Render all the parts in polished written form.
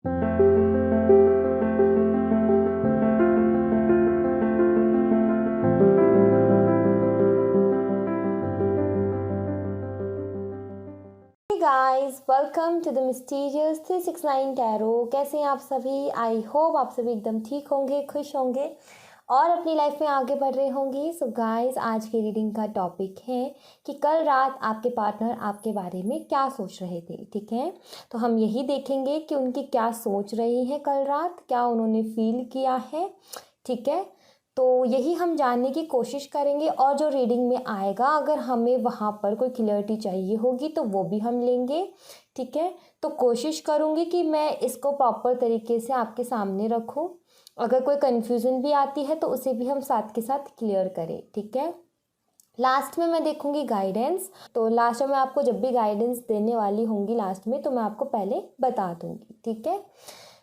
Guys, welcome to the mysterious 369 tarot. कैसे हैं आप सभी? आई होप आप सभी एकदम ठीक होंगे, खुश होंगे और अपनी लाइफ में आगे बढ़ रहे होंगे। सो गाइस, आज की रीडिंग का टॉपिक है कि कल रात आपके पार्टनर आपके बारे में क्या सोच रहे थे। ठीक है, तो हम यही देखेंगे कि उनकी क्या सोच रही है कल रात, क्या उन्होंने फील किया है। ठीक है, तो यही हम जानने की कोशिश करेंगे और जो रीडिंग में आएगा, अगर हमें वहाँ पर कोई क्लियरिटी चाहिए होगी तो वो भी हम लेंगे। ठीक है, तो कोशिश करूँगी कि मैं इसको प्रॉपर तरीके से आपके सामने रखूँ। अगर कोई कन्फ्यूज़न भी आती है तो उसे भी हम साथ के साथ क्लियर करें। ठीक है, लास्ट में मैं देखूंगी गाइडेंस। तो लास्ट में मैं आपको जब भी गाइडेंस देने वाली होंगी लास्ट में, तो मैं आपको पहले बता दूंगी। ठीक है,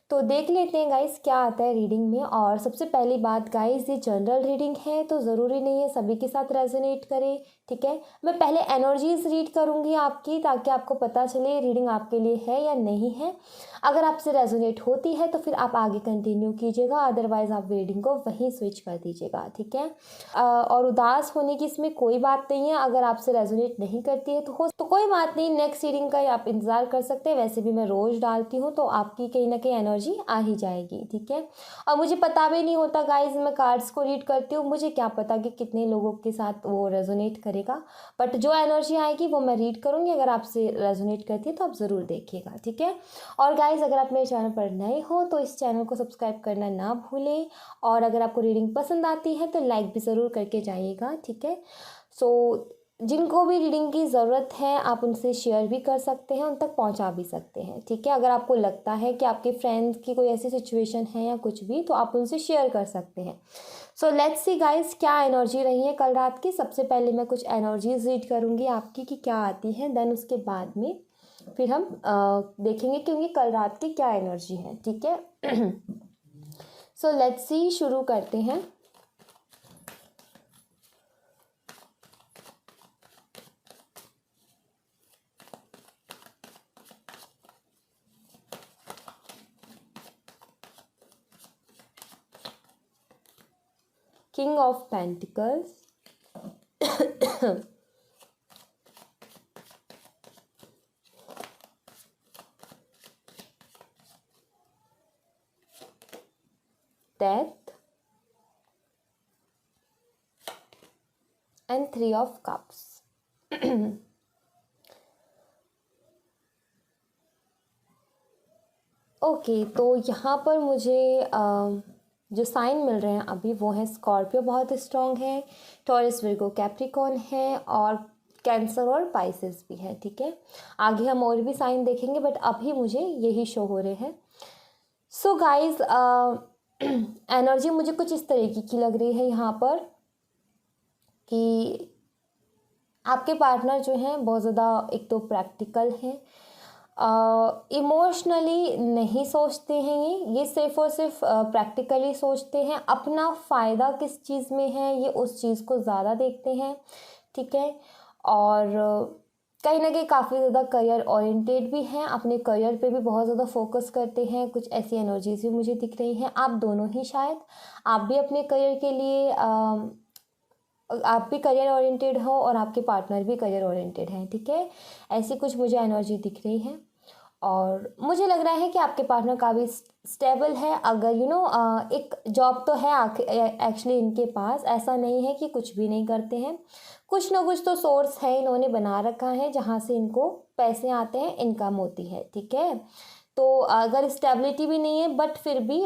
तो देख लेते हैं गाइस क्या आता है रीडिंग में। और सबसे पहली बात गाइस, ये जनरल रीडिंग है तो ज़रूरी नहीं है सभी के साथ रेजोनेट करे। ठीक है, मैं पहले एनर्जीज रीड करूंगी आपकी, ताकि आपको पता चले रीडिंग आपके लिए है या नहीं है। अगर आपसे रेजोनेट होती है तो फिर आप आगे कंटिन्यू कीजिएगा, अदरवाइज आप रीडिंग को वहीं स्विच कर दीजिएगा। ठीक है, और उदास होने की इसमें कोई बात नहीं है। अगर आपसे रेजोनेट नहीं करती है तो कोई बात नहीं, नेक्स्ट रीडिंग का आप इंतज़ार कर सकते हैं। वैसे भी मैं रोज़ डालती हूँ तो आपकी कहीं ना कहीं एनर्जी आ ही जाएगी। ठीक है, और मुझे पता भी नहीं होता गाइज, मैं कार्ड्स को रीड करती हूँ, मुझे क्या पता कि कितने लोगों के साथ वो रेजोनेट करेगा। बट जो एनर्जी आएगी वो मैं रीड करूँगी। अगर आपसे रेजोनेट करती है तो आप ज़रूर देखिएगा। ठीक है, और गाइज अगर आप मेरे चैनल पर नए हो तो इस चैनल को सब्सक्राइब करना ना भूलें, और अगर आपको रीडिंग पसंद आती है तो लाइक भी ज़रूर करके जाइएगा। ठीक है, सो जिनको भी रीडिंग की ज़रूरत है आप उनसे शेयर भी कर सकते हैं, उन तक पहुंचा भी सकते हैं। ठीक है, अगर आपको लगता है कि आपके फ्रेंड्स की कोई ऐसी सिचुएशन है या कुछ भी, तो आप उनसे शेयर कर सकते हैं। सो लेट्स सी गाइस, क्या एनर्जी रही है कल रात की। सबसे पहले मैं कुछ एनर्जीज रीड करूँगी आपकी कि क्या आती है, देन उसके बाद में फिर हम देखेंगे कि उनकी कल रात की क्या एनर्जी है। ठीक है, सो लेट्स सी, शुरू करते हैं। King of pentacles, death and 3 of cups. Okay, तो यहाँ पर मुझे जो साइन मिल रहे हैं अभी वो है स्कॉर्पियो बहुत स्ट्रॉन्ग है, टॉरस विर्गो कैप्रिकॉर्न है, और कैंसर और पाइसेस भी है। ठीक है, आगे हम और भी साइन देखेंगे बट अभी मुझे यही शो हो रहे हैं। सो गाइज, एनर्जी मुझे कुछ इस तरीके की लग रही है यहाँ पर कि आपके पार्टनर जो हैं बहुत ज़्यादा एक तो प्रैक्टिकल हैं, इमोशनली नहीं सोचते हैं। ये सिर्फ और सिर्फ प्रैक्टिकली सोचते हैं। अपना फ़ायदा किस चीज़ में है ये उस चीज़ को ज़्यादा देखते हैं। ठीक है, और कहीं ना कहीं काफ़ी ज़्यादा करियर ओरिएंटेड भी हैं, अपने करियर पे भी बहुत ज़्यादा फोकस करते हैं। कुछ ऐसी एनर्जीज भी मुझे दिख रही हैं, आप दोनों ही शायद, आप भी अपने करियर के लिए आप भी करियर ओरिएंटेड हो और आपके पार्टनर भी करियर ओरिएंटेड हैं। ठीक है, ऐसी कुछ मुझे एनर्जी दिख रही है, और मुझे लग रहा है कि आपके पार्टनर काफ़ी स्टेबल है। अगर एक जॉब तो है एक्चुअली इनके पास, ऐसा नहीं है कि कुछ भी नहीं करते हैं, कुछ ना कुछ तो सोर्स है इन्होंने बना रखा है जहाँ से इनको पैसे आते हैं, इनकम होती है। ठीक है, तो अगर स्टेबिलिटी भी नहीं है बट फिर भी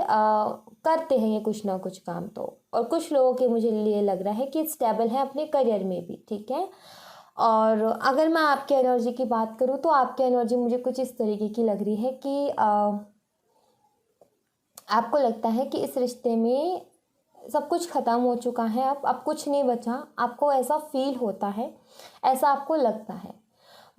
करते हैं ये कुछ ना कुछ काम। तो और कुछ लोगों के मुझे लिए लग रहा है कि स्टेबल है अपने करियर में भी। ठीक है, और अगर मैं आपकी एनर्जी की बात करूँ तो आपकी एनर्जी मुझे कुछ इस तरीके की लग रही है कि आपको लगता है कि इस रिश्ते में सब कुछ ख़त्म हो चुका है, अब कुछ नहीं बचा। आपको ऐसा फील होता है, ऐसा आपको लगता है,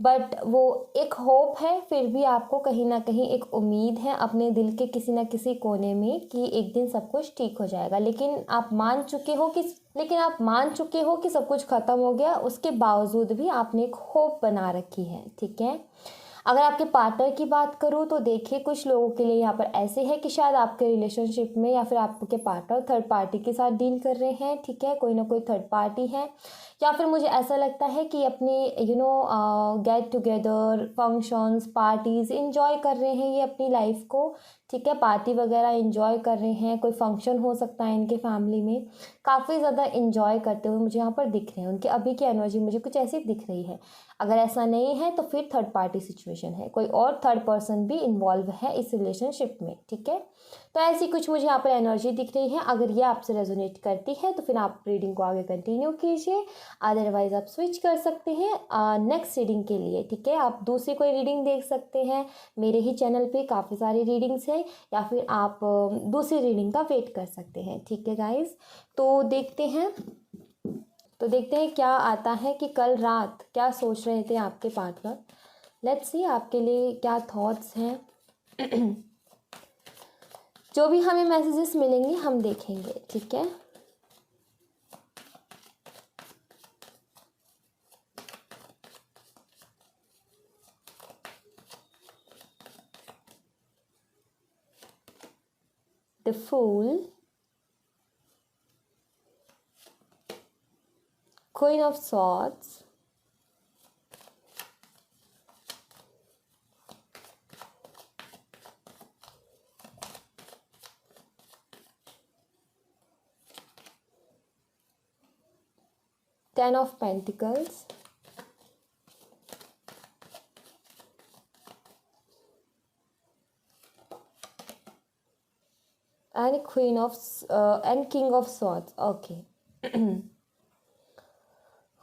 बट वो एक होप है, फिर भी आपको कहीं ना कहीं एक उम्मीद है अपने दिल के किसी न किसी कोने में कि एक दिन सब कुछ ठीक हो जाएगा। लेकिन आप मान चुके हो कि सब कुछ ख़त्म हो गया, उसके बावजूद भी आपने एक होप बना रखी है। ठीक है, अगर आपके पार्टनर की बात करूँ तो देखिए कुछ लोगों के लिए यहाँ पर ऐसे है कि शायद आपके रिलेशनशिप में या फिर आपके पार्टनर थर्ड पार्टी के साथ डील कर रहे हैं, ठीक है, कोई ना कोई थर्ड पार्टी है। या फिर मुझे ऐसा लगता है कि अपनी get together functions parties enjoy कर रहे हैं ये अपनी लाइफ को, ठीक है, पार्टी वगैरह इंजॉय कर रहे हैं, कोई फंक्शन हो सकता है इनके फैमिली में, काफ़ी ज़्यादा इंजॉय करते हुए मुझे यहाँ पर दिख रहे हैं। उनके अभी की एनर्जी मुझे कुछ ऐसी दिख रही है। अगर ऐसा नहीं है तो फिर थर्ड पार्टी सिचुएशन है, कोई और थर्ड पर्सन भी इन्वॉल्व है इस रिलेशनशिप में, ठीक है। तो ऐसी कुछ मुझे यहाँ पर एनर्जी दिख रही है। अगर ये आपसे रेजोनेट करती है तो फिर आप रीडिंग को आगे कंटिन्यू कीजिए, अदरवाइज आप स्विच कर सकते हैं नेक्स्ट रीडिंग के लिए, ठीक है। आप दूसरी कोई रीडिंग देख सकते हैं, मेरे ही चैनल पे काफ़ी सारी रीडिंग्स है, या फिर आप दूसरी रीडिंग का वेट कर सकते हैं, ठीक है गाइज। तो देखते हैं क्या आता है कि कल रात क्या सोच रहे थे आपके पार्टनर। लेट्स सी आपके लिए क्या थॉट्स हैं। जो भी हमें मैसेजेस मिलेंगे हम देखेंगे, ठीक है। The fool, Queen of Swords, Ten of Pentacles, and and King of Swords. Okay.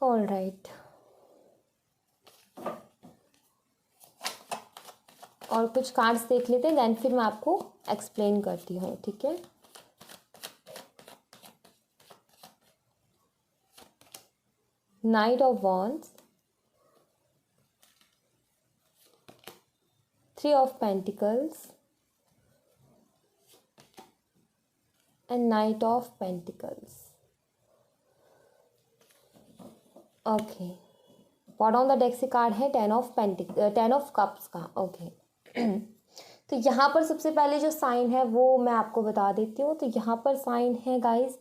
All right. और कुछ कार्ड्स देख लेते हैं, देन फिर मैं आपको एक्सप्लेन करती हूँ, ठीक है। Knight of Wands, Three of Pentacles, and Knight of Pentacles. Okay, bottom of the deck से कार्ड है टेन ऑफ कप्स का। ओके। तो यहाँ पर सबसे पहले जो साइन है वो मैं आपको बता देती हूँ। तो यहाँ पर साइन है guys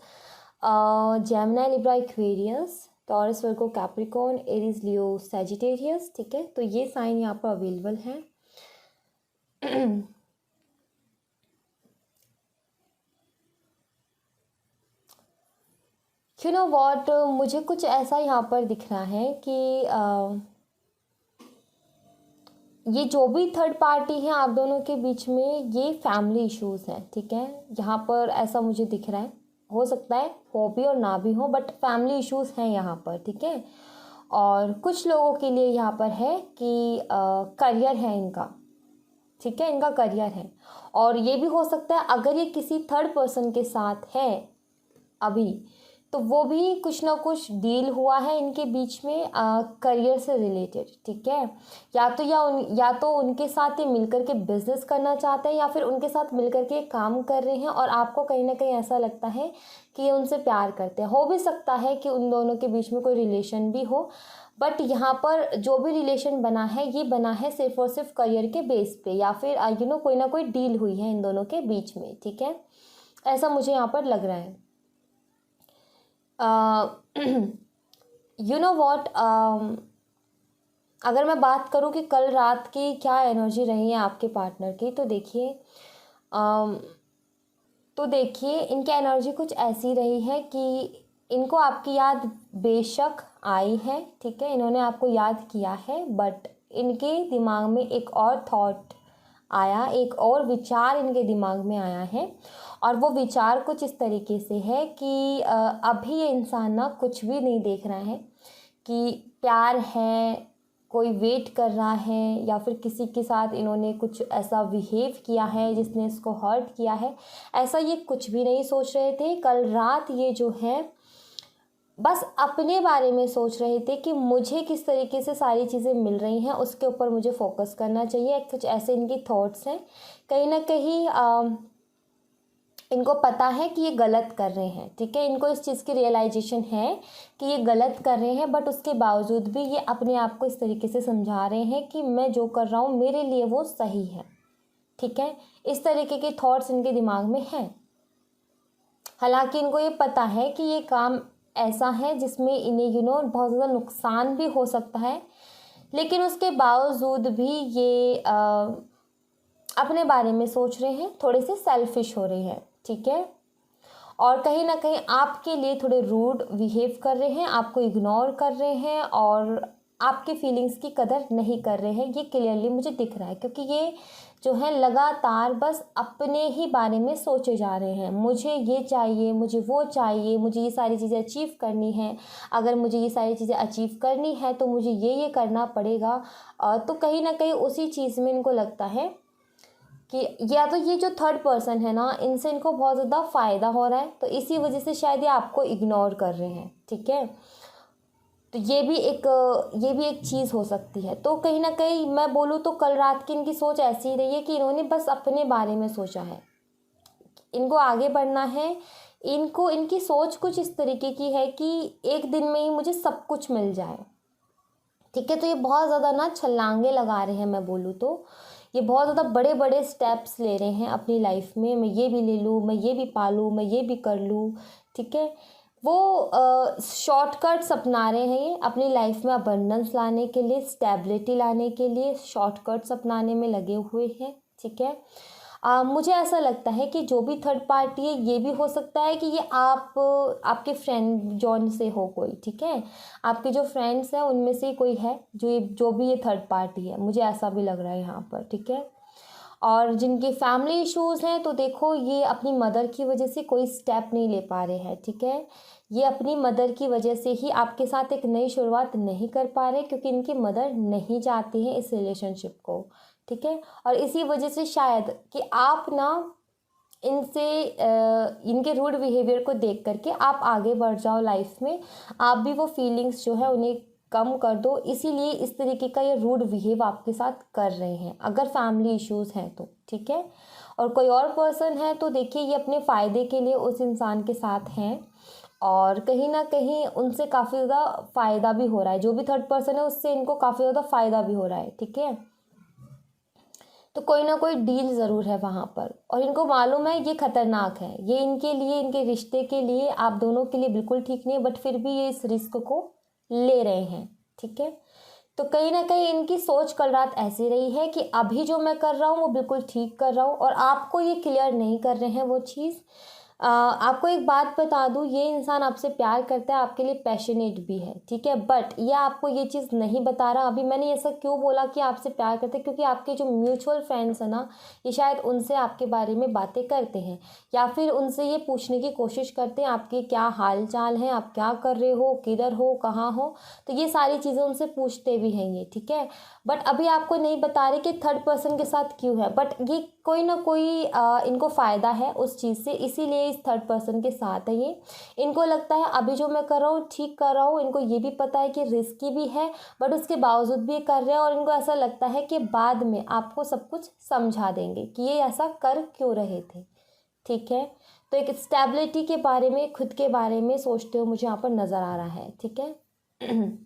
Gemini, Libra, Aquarius, Taurus, Virgo, Capricorn, Aries, Leo, Sagittarius, ठीक है। तो ये साइन यहाँ पर अवेलेबल है। यू नो वॉट, मुझे कुछ ऐसा यहाँ पर दिख रहा है कि ये जो भी थर्ड पार्टी है आप दोनों के बीच में, ये फैमिली इश्यूज़ हैं, ठीक है। यहाँ पर ऐसा मुझे दिख रहा है, हो सकता है हो भी और ना भी हो, बट फैमिली इश्यूज़ हैं यहाँ पर, ठीक है। और कुछ लोगों के लिए यहाँ पर है कि करियर है इनका, ठीक है, इनका करियर है। और ये भी हो सकता है अगर ये किसी थर्ड पर्सन के साथ है अभी, तो वो भी कुछ ना कुछ डील हुआ है इनके बीच में करियर से रिलेटेड, ठीक है। या तो उनके साथ ये मिलकर के बिजनेस करना चाहते हैं, या फिर उनके साथ मिलकर के काम कर रहे हैं और आपको कहीं ना कहीं ऐसा लगता है कि ये उनसे प्यार करते हैं। हो भी सकता है कि उन दोनों के बीच में कोई रिलेशन भी हो, बट यहाँ पर जो भी रिलेशन बना है ये बना है सिर्फ और सिर्फ करियर के बेस पे, या फिर कोई ना कोई डील हुई है इन दोनों के बीच में, ठीक है। ऐसा मुझे यहाँ पर लग रहा है। यू नो वॉट, अगर मैं बात करूँ कि कल रात की क्या एनर्जी रही है आपके पार्टनर की, तो देखिए इनकी एनर्जी कुछ ऐसी रही है कि इनको आपकी याद बेशक आई है, ठीक है, इन्होंने आपको याद किया है, बट इनके दिमाग में एक और थॉट आया, एक और विचार इनके दिमाग में आया है। और वो विचार कुछ इस तरीके से है कि अभी ये इंसान ना कुछ भी नहीं देख रहा है कि प्यार है, कोई वेट कर रहा है, या फिर किसी के साथ इन्होंने कुछ ऐसा बिहेव किया है जिसने इसको हर्ट किया है, ऐसा ये कुछ भी नहीं सोच रहे थे। कल रात ये जो है बस अपने बारे में सोच रहे थे कि मुझे किस तरीके से सारी चीज़ें मिल रही हैं, उसके ऊपर मुझे फोकस करना चाहिए, कुछ ऐसे इनकी थॉट्स हैं। कहीं ना कहीं इनको पता है कि ये गलत कर रहे हैं, ठीक है, इनको इस चीज़ की रियलाइजेशन है कि ये गलत कर रहे हैं, बट उसके बावजूद भी ये अपने आप को इस तरीके से समझा रहे हैं कि मैं जो कर रहा हूँ मेरे लिए वो सही है, ठीक है। इस तरीके के थॉट्स इनके दिमाग में हैं। हालांकि इनको ये पता है कि ये काम ऐसा है जिसमें इन्हें बहुत ज़्यादा नुकसान भी हो सकता है, लेकिन उसके बावजूद भी ये अपने बारे में सोच रहे हैं, थोड़े से सेल्फिश हो रहे हैं, ठीक है। और कहीं ना कहीं आपके लिए थोड़े रूड बिहेव कर रहे हैं, आपको इग्नोर कर रहे हैं और आपके फीलिंग्स की कदर नहीं कर रहे हैं। ये क्लियरली मुझे दिख रहा है, क्योंकि ये जो है लगातार बस अपने ही बारे में सोचे जा रहे हैं। मुझे ये चाहिए, मुझे वो चाहिए, मुझे ये सारी चीज़ें अचीव करनी है, अगर मुझे ये सारी चीज़ें अचीव करनी है तो मुझे ये करना पड़ेगा। तो कहीं ना कहीं उसी चीज़ में इनको लगता है कि या तो ये जो थर्ड पर्सन है ना, इनसे इनको बहुत ज़्यादा फ़ायदा हो रहा है, तो इसी वजह से शायद ये आपको इग्नोर कर रहे हैं, ठीक है। तो ये भी एक चीज़ हो सकती है। तो कहीं ना कहीं मैं बोलूँ तो कल रात की इनकी सोच ऐसी ही रही है कि इन्होंने बस अपने बारे में सोचा है, इनको आगे बढ़ना है। इनको इनकी सोच कुछ इस तरीके की है कि एक दिन में ही मुझे सब कुछ मिल जाए, ठीक है। तो ये बहुत ज़्यादा ना छलांगे लगा रहे हैं, मैं बोलूँ तो ये बहुत ज़्यादा बड़े बड़े स्टेप्स ले रहे हैं अपनी लाइफ में। मैं ये भी ले लूँ, मैं ये भी पालूँ, मैं ये भी कर लूँ, ठीक है। वो शॉर्टकट्स अपना रहे हैं ये अपनी लाइफ में अबंडेंस लाने के लिए, स्टेबिलिटी लाने के लिए शॉर्टकट्स अपनाने में लगे हुए हैं, ठीक है। मुझे ऐसा लगता है कि जो भी थर्ड पार्टी है, ये भी हो सकता है कि ये आपके फ्रेंड जोन से हो कोई, ठीक है। आपके जो फ्रेंड्स हैं उनमें से कोई है जो भी ये थर्ड पार्टी है, मुझे ऐसा भी लग रहा है यहाँ पर, ठीक है। और जिनके फैमिली इश्यूज़ हैं, तो देखो ये अपनी मदर की वजह से कोई स्टेप नहीं ले पा रहे हैं, ठीक है। ये अपनी मदर की वजह से ही आपके साथ एक नई शुरुआत नहीं कर पा रहे, क्योंकि इनकी मदर नहीं चाहती है इस रिलेशनशिप को, ठीक है। और इसी वजह से शायद कि आप ना इनसे इनके रूड बिहेवियर को देख करके आप आगे बढ़ जाओ लाइफ में, आप भी वो फीलिंग्स जो है उन्हें कम कर दो, इसीलिए इस तरीके का ये रूड बिहेव आपके साथ कर रहे हैं, अगर फैमिली इश्यूज़ हैं तो, ठीक है। और कोई और पर्सन है तो देखिए ये अपने फ़ायदे के लिए उस इंसान के साथ हैं, और कहीं ना कहीं उनसे काफ़ी ज़्यादा फ़ायदा भी हो रहा है। जो भी थर्ड पर्सन है उससे इनको काफ़ी ज़्यादा फ़ायदा भी हो रहा है, ठीक है। तो कोई ना कोई डील ज़रूर है वहाँ पर, और इनको मालूम है ये खतरनाक है, ये इनके लिए, इनके रिश्ते के लिए, आप दोनों के लिए बिल्कुल ठीक नहीं है, बट फिर भी ये इस रिस्क को ले रहे हैं, ठीक है। तो कहीं ना कहीं इनकी सोच कल रात ऐसी रही है कि अभी जो मैं कर रहा हूँ वो बिल्कुल ठीक कर रहा हूँ, और आपको ये क्लियर नहीं कर रहे हैं वो चीज़। आपको एक बात बता दूँ, ये इंसान आपसे प्यार करता है, आपके लिए पैशनेट भी है, ठीक है, बट ये आपको ये चीज़ नहीं बता रहा। अभी मैंने ऐसा क्यों बोला कि आपसे प्यार करते हैं, क्योंकि आपके जो म्यूचुअल फ्रेंड्स हैं ना, ये शायद उनसे आपके बारे में बातें करते हैं, या फिर उनसे ये पूछने की कोशिश करते हैं आपके क्या हाल चाल है, आप क्या कर रहे हो, किधर हो, कहाँ हो। तो ये सारी चीज़ें उनसे पूछते भी हैं ये, ठीक है। बट अभी आपको नहीं बता रहे कि थर्ड पर्सन के साथ क्यों है, बट ये कोई ना कोई इनको फ़ायदा है उस चीज़ से, इसीलिए इस थर्ड पर्सन के साथ है ये। इनको लगता है अभी जो मैं कर रहा हूँ ठीक कर रहा हूँ, इनको ये भी पता है कि रिस्की भी है, बट उसके बावजूद भी ये कर रहे हैं, और इनको ऐसा लगता है कि बाद में आपको सब कुछ समझा देंगे कि ये ऐसा कर क्यों रहे थे, ठीक है। तो एक स्टेबिलिटी के बारे में, खुद के बारे में सोचते हुए मुझे यहाँ पर नज़र आ रहा है, ठीक है।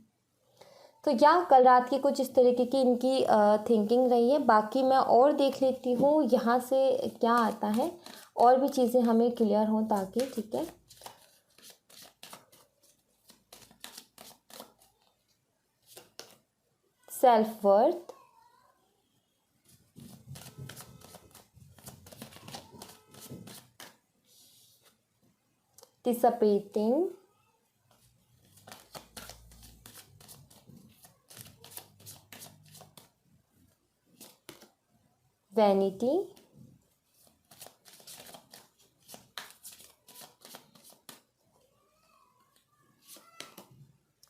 तो या कल रात की कुछ इस तरीके की इनकी थिंकिंग रही है। बाकी मैं और देख लेती हूँ यहाँ से क्या आता है, और भी चीज़ें हमें क्लियर हों ताकि, ठीक है। Self worth, disappointing, vanity,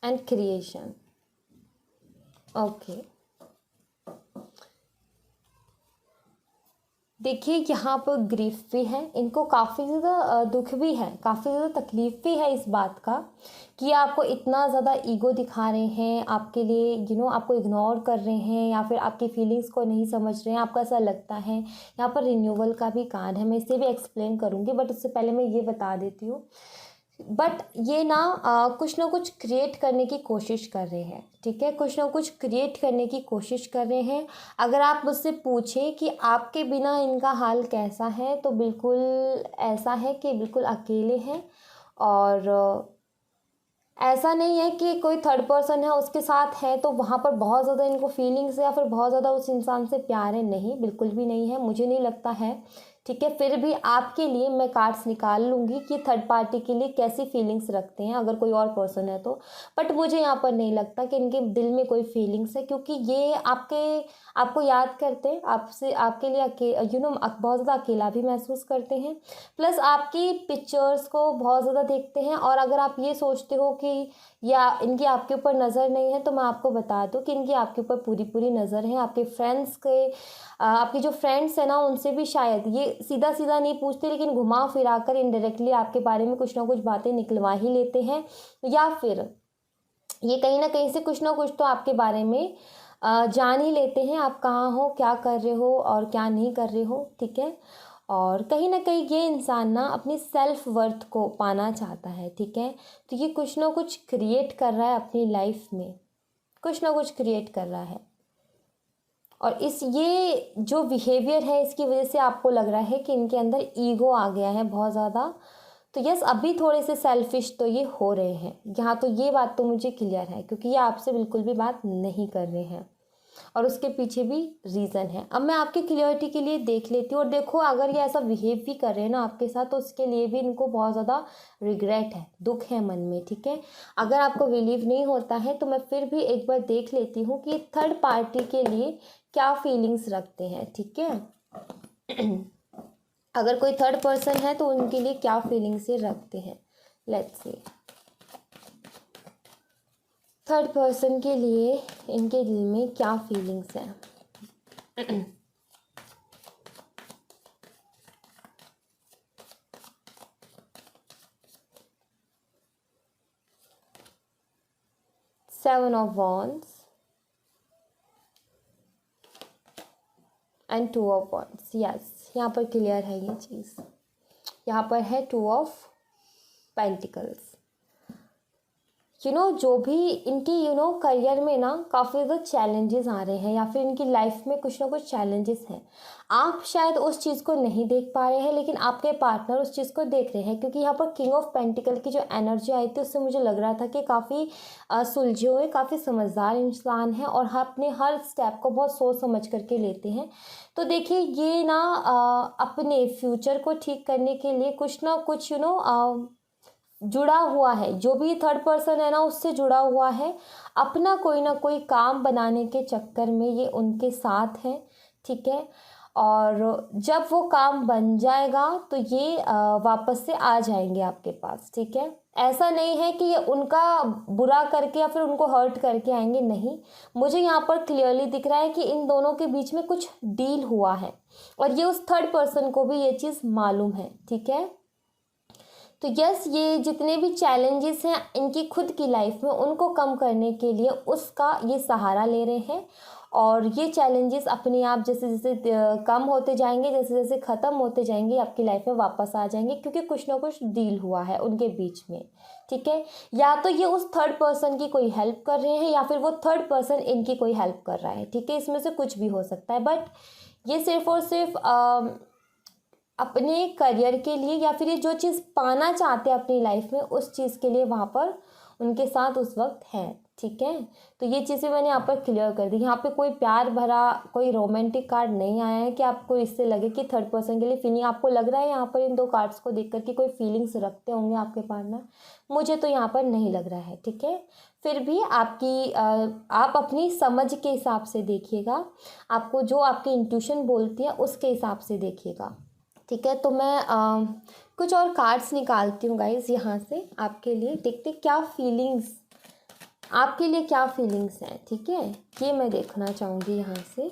and creation. Okay, देखिए यहाँ पर ग्रीफ भी है, इनको काफ़ी ज़्यादा दुख भी है, काफ़ी ज़्यादा तकलीफ़ भी है इस बात का कि आपको इतना ज़्यादा ईगो दिखा रहे हैं, आपके लिए आपको इग्नोर कर रहे हैं या फिर आपकी फीलिंग्स को नहीं समझ रहे हैं, आपको ऐसा लगता है। यहाँ पर रिन्यूअल का भी कार्ड है, मैं इसे भी एक्सप्लेन करूँगी, बट उससे पहले मैं ये बता देती हूँ। बट ये कुछ ना कुछ क्रिएट करने की कोशिश कर रहे हैं, ठीक है, कुछ ना कुछ क्रिएट करने की कोशिश कर रहे हैं। अगर आप मुझसे पूछें कि आपके बिना इनका हाल कैसा है, तो बिल्कुल ऐसा है कि बिल्कुल अकेले हैं। और ऐसा नहीं है कि कोई थर्ड पर्सन है उसके साथ है तो वहाँ पर बहुत ज़्यादा इनको फीलिंग्स है या फिर बहुत ज़्यादा उस इंसान से प्यार है, नहीं, बिल्कुल भी नहीं है, मुझे नहीं लगता है। ठीक है, फिर भी आपके लिए मैं कार्ड्स निकाल लूँगी कि थर्ड पार्टी के लिए कैसी फीलिंग्स रखते हैं अगर कोई और पर्सन है तो। बट मुझे यहाँ पर नहीं लगता कि इनके दिल में कोई फीलिंग्स है, क्योंकि ये आपको याद करते हैं, आपसे आपके लिए बहुत ज़्यादा अकेला भी महसूस करते हैं। प्लस आपकी पिक्चर्स को बहुत ज़्यादा देखते हैं। और अगर आप ये सोचते हो कि या इनकी आपके ऊपर नज़र नहीं है, तो मैं आपको बता दूं कि इनकी आपके ऊपर पूरी पूरी नज़र है। आपके फ्रेंड्स के आपके जो फ्रेंड्स हैं ना, उनसे भी शायद ये सीधा सीधा नहीं पूछते, लेकिन घुमा फिरा कर इनडायरेक्टली आपके बारे में कुछ ना कुछ बातें निकलवा ही लेते हैं। या फिर ये कहीं ना कहीं से कुछ ना कुछ तो आपके बारे में जान ही लेते हैं, आप कहाँ हो, क्या कर रहे हो और क्या नहीं कर रहे हो। ठीक है, और कहीं ना कहीं ये इंसान ना अपनी सेल्फ वर्थ को पाना चाहता है। ठीक है, तो ये कुछ ना कुछ क्रिएट कर रहा है अपनी लाइफ में, कुछ ना कुछ क्रिएट कर रहा है। और ये जो बिहेवियर है, इसकी वजह से आपको लग रहा है कि इनके अंदर ईगो आ गया है बहुत ज़्यादा। तो यस, अभी थोड़े से सेल्फिश तो ये हो रहे हैं यहाँ, तो ये बात तो मुझे क्लियर है, क्योंकि ये आपसे बिल्कुल भी बात नहीं कर रहे हैं और उसके पीछे भी रीज़न है। अब मैं आपकी क्लियरिटी के लिए देख लेती हूँ। और देखो, अगर ये ऐसा बिहेव भी कर रहे हैं ना आपके साथ, तो उसके लिए भी इनको बहुत ज़्यादा रिग्रेट है, दुख है मन में। ठीक है, अगर आपको बिलीव नहीं होता है तो मैं फिर भी एक बार देख लेती हूँ कि थर्ड पार्टी के लिए क्या फीलिंग्स रखते हैं। ठीक है, अगर कोई थर्ड पर्सन है तो उनके लिए क्या फीलिंग्स ये रखते हैं। लेट्स सी, थर्ड पर्सन के लिए इनके दिल में क्या फीलिंग्स हैं। Seven of wands and two of wands. Yes, यहाँ पर क्लियर है ये चीज़। यहाँ पर है टू ऑफ पेंटिकल्स। जो भी इनकी करियर में ना काफ़ी ज़्यादा चैलेंजेस आ रहे हैं, या फिर इनकी लाइफ में कुछ ना कुछ चैलेंजेस हैं। आप शायद उस चीज़ को नहीं देख पा रहे हैं, लेकिन आपके पार्टनर उस चीज़ को देख रहे हैं, क्योंकि यहाँ पर किंग ऑफ पेंटिकल की जो एनर्जी आई थी, उससे मुझे लग रहा था कि काफ़ी सुलझे हुए, काफ़ी समझदार इंसान है और अपने हर स्टेप को बहुत सोच समझ करके लेते हैं। तो देखिए, ये ना अपने फ्यूचर को ठीक करने के लिए कुछ ना कुछ जुड़ा हुआ है। जो भी थर्ड पर्सन है ना, उससे जुड़ा हुआ है, अपना कोई ना कोई काम बनाने के चक्कर में ये उनके साथ है। ठीक है, और जब वो काम बन जाएगा तो ये वापस से आ जाएंगे आपके पास। ठीक है, ऐसा नहीं है कि ये उनका बुरा करके या फिर उनको हर्ट करके आएंगे, नहीं। मुझे यहाँ पर क्लियरली दिख रहा है कि इन दोनों के बीच में कुछ डील हुआ है और ये उस थर्ड पर्सन को भी ये चीज़ मालूम है। ठीक है, तो यस, ये जितने भी चैलेंजेस हैं इनकी खुद की लाइफ में, उनको कम करने के लिए उसका ये सहारा ले रहे हैं। और ये चैलेंजेस अपने आप जैसे जैसे कम होते जाएंगे, जैसे जैसे ख़त्म होते जाएंगे, आपकी लाइफ में वापस आ जाएंगे, क्योंकि कुछ ना कुछ डील हुआ है उनके बीच में। ठीक है, या तो ये उस थर्ड पर्सन की कोई हेल्प कर रहे हैं या फिर वो थर्ड पर्सन इनकी कोई हेल्प कर रहा है। ठीक है, इसमें से कुछ भी हो सकता है। बट ये सिर्फ और सिर्फ अपने करियर के लिए या फिर ये जो चीज़ पाना चाहते हैं अपनी लाइफ में, उस चीज़ के लिए वहाँ पर उनके साथ उस वक्त है। ठीक है, तो ये चीज़ें मैंने यहाँ पर क्लियर कर दी। यहाँ पे कोई प्यार भरा कोई रोमांटिक कार्ड नहीं आया है कि आपको इससे लगे कि थर्ड पर्सन के लिए फीलिंग, आपको लग रहा है यहाँ पर इन दो कार्ड्स को देखकर कि कोई फीलिंग्स रखते होंगे आपके पार्टनर, मुझे तो यहाँ पर नहीं लग रहा है। ठीक है, फिर भी आप अपनी समझ के हिसाब से देखिएगा, आपको जो आपकी इंट्यूशन बोलती है उसके हिसाब से देखिएगा। ठीक है, तो मैं कुछ और कार्ड्स निकालती हूँ गाइज यहाँ से आपके लिए, देखते क्या फीलिंग्स आपके लिए, क्या फीलिंग्स हैं। ठीक है, ये मैं देखना चाहूँगी यहाँ से।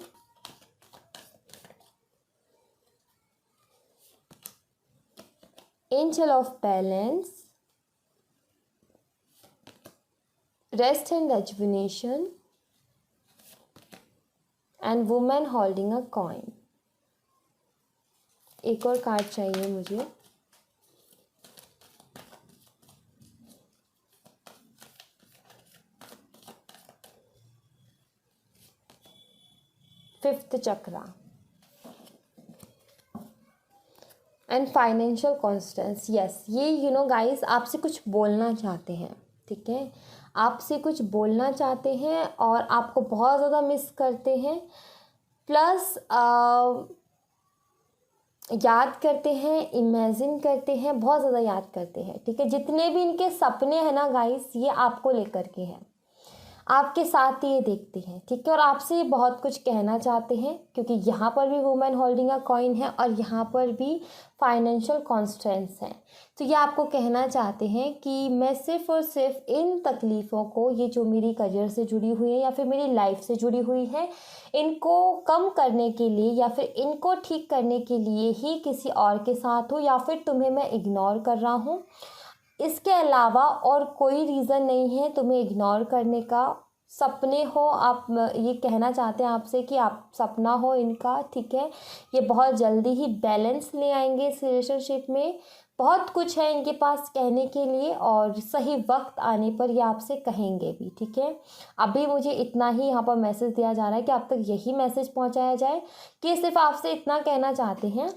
Angel of balance, rest and rejuvenation and women holding a coin. एक और कार्ड चाहिए मुझे। Fifth chakra and financial Constance. Yes, ये गाइस आपसे कुछ बोलना चाहते हैं, ठीक है, आपसे कुछ बोलना चाहते हैं और आपको बहुत ज़्यादा मिस करते हैं, प्लस याद करते हैं, इमेजिन करते हैं, बहुत ज़्यादा याद करते हैं, ठीक है। जितने भी इनके सपने हैं ना गाइस, ये आपको लेकर के हैं, आपके साथ ये देखते हैं, ठीक है। और आपसे ये बहुत कुछ कहना चाहते हैं, क्योंकि यहाँ पर भी वुमेन होल्डिंग अ कॉइन है और यहाँ पर भी फाइनेंशियल कॉन्स्टेंस है। तो ये आपको कहना चाहते हैं कि मैं सिर्फ़ और सिर्फ इन तकलीफ़ों को, ये जो मेरी करियर से जुड़ी हुई है या फिर मेरी लाइफ से जुड़ी हुई है, इनको कम करने के लिए या फिर इनको ठीक करने के लिए ही किसी और के साथ हूँ, या फिर तुम्हें मैं इग्नोर कर रहा हूँ। इसके अलावा और कोई रीज़न नहीं है तुम्हें इग्नोर करने का। सपने हो, आप ये कहना चाहते हैं आपसे कि आप सपना हो इनका, ठीक है। ये बहुत जल्दी ही बैलेंस ले आएंगे इस रिलेशनशिप में। बहुत कुछ है इनके पास कहने के लिए और सही वक्त आने पर ये आपसे कहेंगे भी, ठीक है। अभी मुझे इतना ही यहाँ पर मैसेज दिया जा रहा है कि आप तक यही मैसेज पहुँचाया जाए कि सिर्फ आपसे इतना कहना चाहते हैं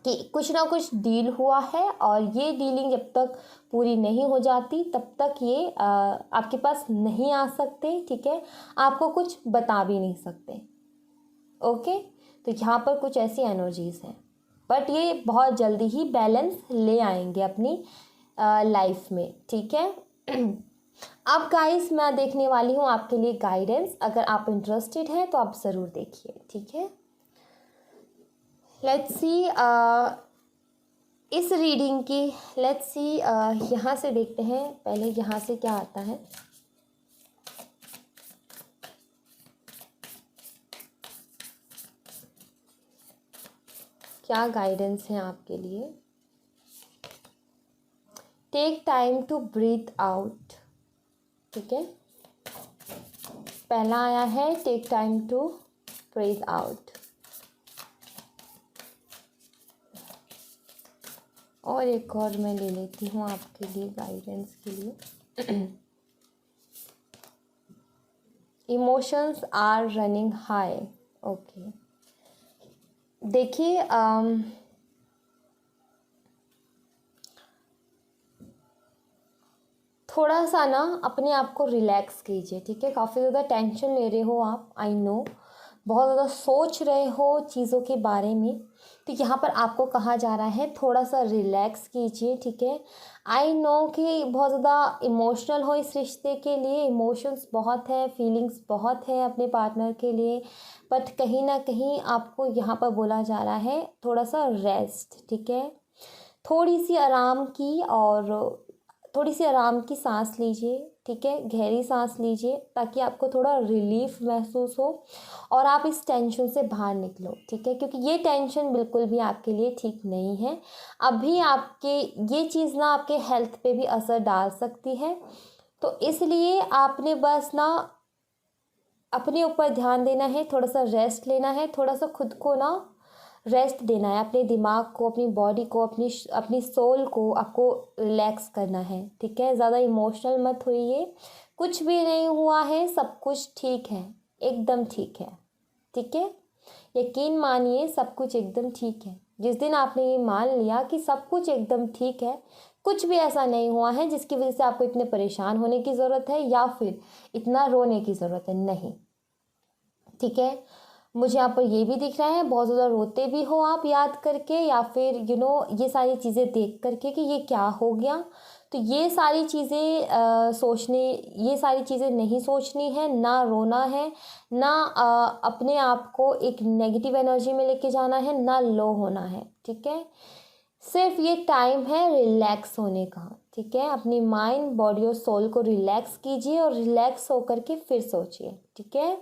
कि कुछ ना कुछ डील हुआ है और ये डीलिंग जब तक पूरी नहीं हो जाती तब तक ये आपके पास नहीं आ सकते, ठीक है। आपको कुछ बता भी नहीं सकते, ओके। तो यहाँ पर कुछ ऐसी एनर्जीज हैं, बट ये बहुत जल्दी ही बैलेंस ले आएंगे अपनी लाइफ में, ठीक है। अब गाइस मैं देखने वाली हूँ आपके लिए गाइडेंस। अगर आप इंटरेस्टेड हैं तो आप ज़रूर देखिए, ठीक है। लेट्स सी इस रीडिंग की, लेट्स सी यहाँ से देखते हैं पहले यहाँ से क्या आता है। क्या गाइडेंस है आपके लिए। Take time to breathe out, ठीक है। पहला आया है take time to breathe out, और एक और मैं ले लेती हूँ आपके लिए गाइडेंस के लिए। Emotions are running high, okay. देखिए थोड़ा सा ना अपने आप को रिलैक्स कीजिए, ठीक है। काफ़ी ज़्यादा टेंशन ले रहे हो आप, आई नो, बहुत ज़्यादा सोच रहे हो चीज़ों के बारे में। तो यहाँ पर आपको कहा जा रहा है थोड़ा सा रिलैक्स कीजिए, ठीक है। आई नो कि बहुत ज़्यादा इमोशनल हो इस रिश्ते के लिए, इमोशंस बहुत है, फीलिंग्स बहुत है अपने पार्टनर के लिए, बट कहीं ना कहीं आपको यहाँ पर बोला जा रहा है थोड़ा सा रेस्ट, ठीक है। थोड़ी सी आराम की, और थोड़ी सी आराम की सांस लीजिए, ठीक है। गहरी सांस लीजिए ताकि आपको थोड़ा रिलीफ महसूस हो और आप इस टेंशन से बाहर निकलो, ठीक है। क्योंकि ये टेंशन बिल्कुल भी आपके लिए ठीक नहीं है। अभी आपके ये चीज़ ना आपके हेल्थ पे भी असर डाल सकती है। तो इसलिए आपने बस ना अपने ऊपर ध्यान देना है, थोड़ा सा रेस्ट लेना है, थोड़ा सा खुद को ना रेस्ट देना है, अपने दिमाग को, अपनी बॉडी को, अपनी सोल को आपको रिलैक्स करना है, ठीक है। ज़्यादा इमोशनल मत होइए, कुछ भी नहीं हुआ है, सब कुछ ठीक है, एकदम ठीक है, ठीक है। यकीन मानिए सब कुछ एकदम ठीक है। जिस दिन आपने ये मान लिया कि सब कुछ एकदम ठीक है, कुछ भी ऐसा नहीं हुआ है जिसकी वजह से आपको इतने परेशान होने की ज़रूरत है या फिर इतना रोने की ज़रूरत है, नहीं, ठीक है। मुझे यहाँ पर ये भी दिख रहा है बहुत ज़्यादा रोते भी हो आप याद करके, या फिर ये सारी चीज़ें देख करके कि ये क्या हो गया। तो ये सारी चीज़ें ये सारी चीज़ें नहीं सोचनी है, ना रोना है, ना अपने आप को एक नेगेटिव एनर्जी में लेके जाना है, ना लो होना है, ठीक है। सिर्फ ये टाइम है रिलैक्स होने का, ठीक है। अपनी माइंड, बॉडी और सोल को रिलैक्स कीजिए और रिलैक्स होकर के फिर सोचिए, ठीक है।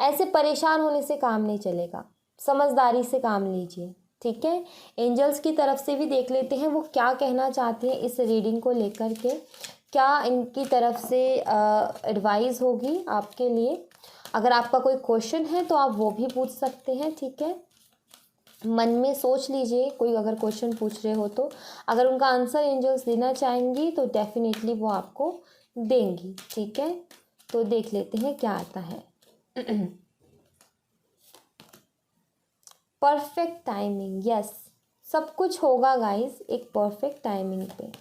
ऐसे परेशान होने से काम नहीं चलेगा, समझदारी से काम लीजिए, ठीक है। एंजल्स की तरफ से भी देख लेते हैं वो क्या कहना चाहते हैं इस रीडिंग को लेकर के, क्या इनकी तरफ से एडवाइस होगी आपके लिए। अगर आपका कोई क्वेश्चन है तो आप वो भी पूछ सकते हैं, ठीक है। मन में सोच लीजिए, कोई अगर क्वेश्चन पूछ रहे हो तो अगर उनका आंसर एंजल्स देना चाहेंगी तो डेफिनेटली वो आपको देंगी, ठीक है। तो देख लेते हैं क्या आता है। परफेक्ट टाइमिंग, यस, सब कुछ होगा गाइस एक परफेक्ट टाइमिंग पे।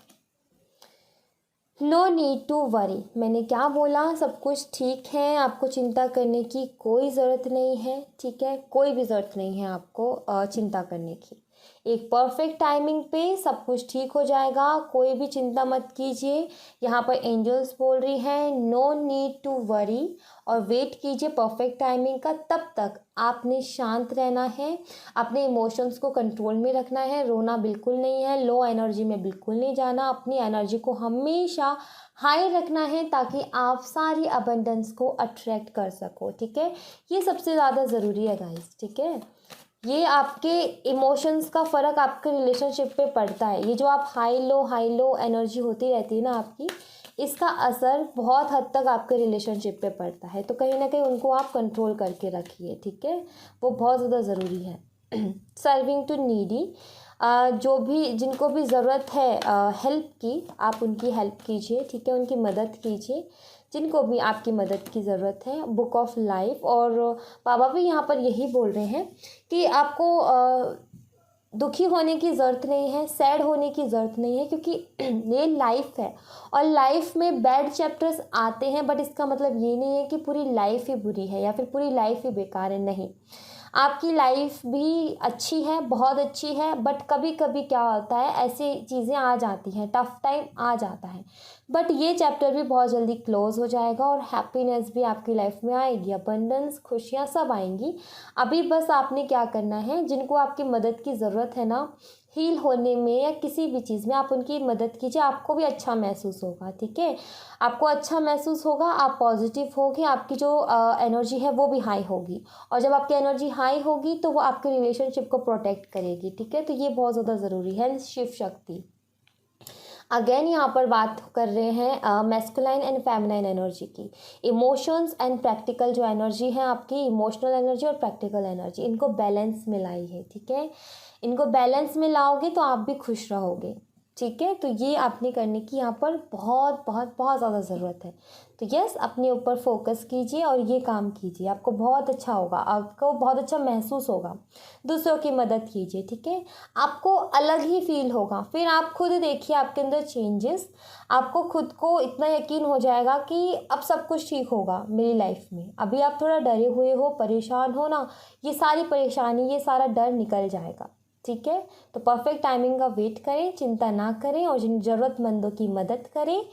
नो नीड टू वरी, मैंने क्या बोला, सब कुछ ठीक है, आपको चिंता करने की कोई ज़रूरत नहीं है, ठीक है। कोई भी ज़रूरत नहीं है आपको चिंता करने की। एक परफेक्ट टाइमिंग पे सब कुछ ठीक हो जाएगा, कोई भी चिंता मत कीजिए। यहाँ पर एंजल्स बोल रही हैं नो नीड टू वरी, और वेट कीजिए परफेक्ट टाइमिंग का। तब तक आपने शांत रहना है, अपने इमोशंस को कंट्रोल में रखना है, रोना बिल्कुल नहीं है, लो एनर्जी में बिल्कुल नहीं जाना, अपनी एनर्जी को हमेशा हाई रखना है ताकि आप सारी अबंडेंस को अट्रैक्ट कर सको, ठीक है। ये सबसे ज़्यादा ज़रूरी है गाइस, ठीक है। ये आपके इमोशंस का फ़र्क आपके रिलेशनशिप पे पड़ता है। ये जो आप हाई लो एनर्जी होती रहती है ना आपकी, इसका असर बहुत हद तक आपके रिलेशनशिप पे पड़ता है। तो कहीं ना कहीं उनको आप कंट्रोल करके रखिए, ठीक है, वो बहुत ज़्यादा ज़रूरी है। सर्विंग टू नीडी, जो भी जिनको भी ज़रूरत है हेल्प की, आप उनकी हेल्प कीजिए, ठीक है, उनकी मदद कीजिए जिनको भी आपकी मदद की ज़रूरत है। बुक ऑफ लाइफ, और बाबा भी यहाँ पर यही बोल रहे हैं कि आपको दुखी होने की ज़रूरत नहीं है, सैड होने की ज़रूरत नहीं है, क्योंकि ये लाइफ है और लाइफ में बैड चैप्टर्स आते हैं, बट इसका मतलब ये नहीं है कि पूरी लाइफ ही बुरी है या फिर पूरी लाइफ ही बेकार है, नहीं। आपकी लाइफ भी अच्छी है, बहुत अच्छी है, बट कभी कभी क्या होता है, ऐसी चीज़ें आ जाती हैं, टफ टाइम आ जाता है, बट ये चैप्टर भी बहुत जल्दी क्लोज हो जाएगा और हैप्पीनेस भी आपकी लाइफ में आएगी, अबंडेंस, खुशियाँ सब आएंगी। अभी बस आपने क्या करना है, जिनको आपकी मदद की ज़रूरत है ना हील होने में या किसी भी चीज़ में, आप उनकी मदद कीजिए, आपको भी अच्छा महसूस होगा, ठीक है। आपको अच्छा महसूस होगा, आप पॉजिटिव होगे, आपकी जो एनर्जी है वो भी हाई होगी, और जब आपकी एनर्जी हाई होगी तो वो आपके रिलेशनशिप को प्रोटेक्ट करेगी, ठीक है। तो ये बहुत ज़्यादा ज़रूरी है, शिव शक्ति। अगेन यहाँ पर बात कर रहे हैं मैस्कुलाइन एंड फेमिनाइन एनर्जी की, इमोशंस एंड प्रैक्टिकल जो एनर्जी है आपकी, इमोशनल एनर्जी और प्रैक्टिकल एनर्जी, इनको बैलेंस में लाई है, ठीक है। इनको बैलेंस में लाओगे तो आप भी खुश रहोगे, ठीक है। तो ये आपने करने की यहाँ पर बहुत बहुत बहुत ज़्यादा ज़रूरत है। तो यस, अपने ऊपर फोकस कीजिए और ये काम कीजिए, आपको बहुत अच्छा होगा, आपको बहुत अच्छा महसूस होगा। दूसरों की मदद कीजिए, ठीक है, आपको अलग ही फील होगा। फिर आप खुद देखिए आपके अंदर चेंजेस, आपको खुद को इतना यकीन हो जाएगा कि अब सब कुछ ठीक होगा मेरी लाइफ में। अभी आप थोड़ा डरे हुए हो, परेशान हो ना, ये सारी परेशानी, ये सारा डर निकल जाएगा, ठीक है। तो परफेक्ट टाइमिंग का वेट करें, चिंता ना करें, और जिन ज़रूरतमंदों की मदद करें,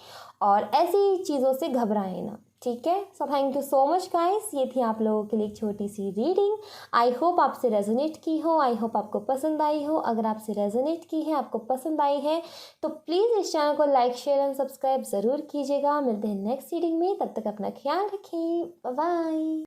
और ऐसी चीज़ों से घबराएं ना, ठीक है। So thank you so much guys, ये थी आप लोगों के लिए एक छोटी सी रीडिंग। आई होप आपसे रेजोनेट की हो, आई होप आपको पसंद आई हो। अगर आपसे रेजोनेट की है, आपको पसंद आई है, तो प्लीज़ इस चैनल को लाइक, शेयर एंड सब्सक्राइब ज़रूर कीजिएगा। मिलते हैं नेक्स्ट रीडिंग में, तब तक अपना ख्याल रखें, बाय बाय।